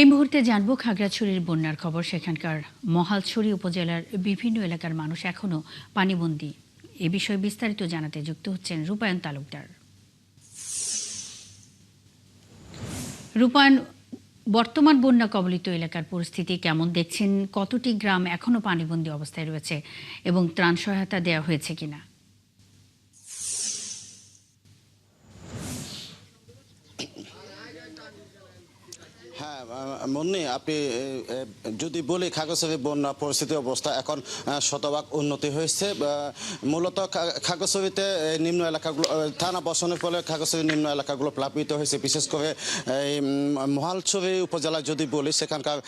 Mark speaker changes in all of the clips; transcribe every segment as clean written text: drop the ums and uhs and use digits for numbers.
Speaker 1: এই মুহূর্তে জানবো খাগড়াছড়ির বন্যার খবর। সেখানকার মহালছড়ি উপজেলার বিভিন্ন এলাকার মানুষ এখনো পানিবন্দী। এ বিষয়ে বিস্তারিত জানাতে যুক্ত হচ্ছেন রূপায়ণ তালুকদার। রূপায়ণ, বর্তমান বন্যা কবলিত এলাকার পরিস্থিতি কেমন দেখছেন? কতটি গ্রাম এখনো পানিবন্দী অবস্থায় রয়েছে এবং ত্রাণ সহায়তা দেওয়া হয়েছে কিনা?
Speaker 2: হ্যাঁ মুন্নি, আপনি যদি বলি খাগড়াছড়ির বন্যা পরিস্থিতি অবস্থা এখন শতভাগ উন্নতি হয়েছে। মূলত খাগড়াছড়িতে নিম্ন এলাকাগুলো থানা বসানোর ফলে খাগড়াছড়ির নিম্ন এলাকাগুলো প্লাবিত হয়েছে। বিশেষ করে এই মহালছড়ি উপজেলায় যদি বলি, সেখানকার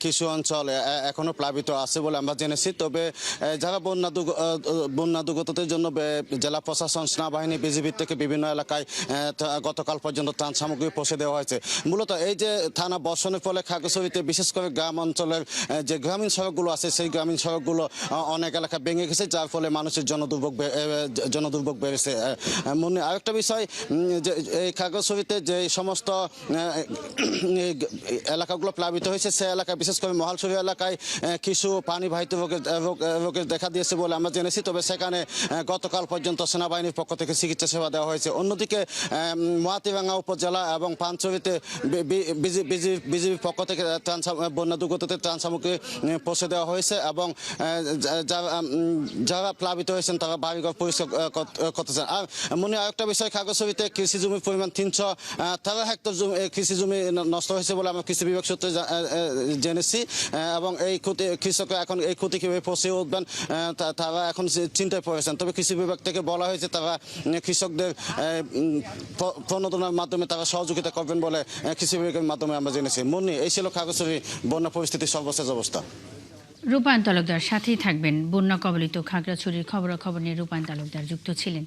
Speaker 2: কিছু অঞ্চল এখনো প্লাবিত আছে বলে আমরা জেনেছি। তবে যারা বন্যা দুর্গতদের জন্য জেলা প্রশাসন, সেনাবাহিনী, বিজিবির থেকে বিভিন্ন এলাকায় গতকাল পর্যন্ত ত্রাণ সামগ্রী পৌঁছে দেওয়া হয়েছে। মূলত এই যে থানা বর্ষণের ফলে খাগড়াছড়িতে বিশেষ করে গ্রাম অঞ্চলের যে গ্রামীণ সড়কগুলো আছে, সেই গ্রামীণ সড়কগুলো অনেক এলাকা ভেঙে গেছে, যার ফলে মানুষের জনদুর্ভোগ বেড়েছে। মনে আরেকটা বিষয়, যে এই খাগড়াছড়িতে যে সমস্ত এলাকাগুলো প্লাবিত হয়েছে, সেই এলাকায় বিশেষ করে মহালছড়ি এলাকায় কিছু পানিবাহিত রোগের দেখা দিয়েছে বলে আমরা জেনেছি। তবে সেখানে গতকাল পর্যন্ত সেনাবাহিনীর পক্ষ থেকে চিকিৎসা সেবা দেওয়া হয়েছে। অন্যদিকে মহাতিরাঙ্গা উপজেলা এবং পানছড়িতে বিজিবির পক্ষ থেকে বন্যা দুর্গতদের ত্রাণ সামগ্রী পৌঁছে দেওয়া হয়েছে এবং যারা প্লাবিত হয়েছেন তারা বাড়িঘর পরিষ্কার করতেছেন। আর মনে আরেকটা বিষয়, খাগড়াছড়িতে কৃষি জমির পরিমাণ 313 হেক্টর কৃষি জমি নষ্ট হয়েছে বলে আমরা কৃষি বিভাগ সূত্রে জেনেছি এবং এই কৃষকরা এখন এই ক্ষতি কীভাবে পৌঁছে উঠবেন তারা এখন চিন্তায় পড়েছেন। তবে কৃষি বিভাগ থেকে বলা হয়েছে তারা কৃষকদের প্রণোদনার মাধ্যমে তারা সহযোগিতা করবেন বলে কৃষি বিভাগের মাধ্যমে আমরা জেনেছি। মুন্নি, এই ছিল খাগড়াছড়ি বন্যা পরিস্থিতির সর্বশেষ অবস্থা।
Speaker 1: রূপায়ণ তালুকদার সাথেই থাকবেন। বন্যা কবলিত খাগড়াছড়ির খবরাখবর নিয়ে রূপায়ণ তালুকদার যুক্ত ছিলেন।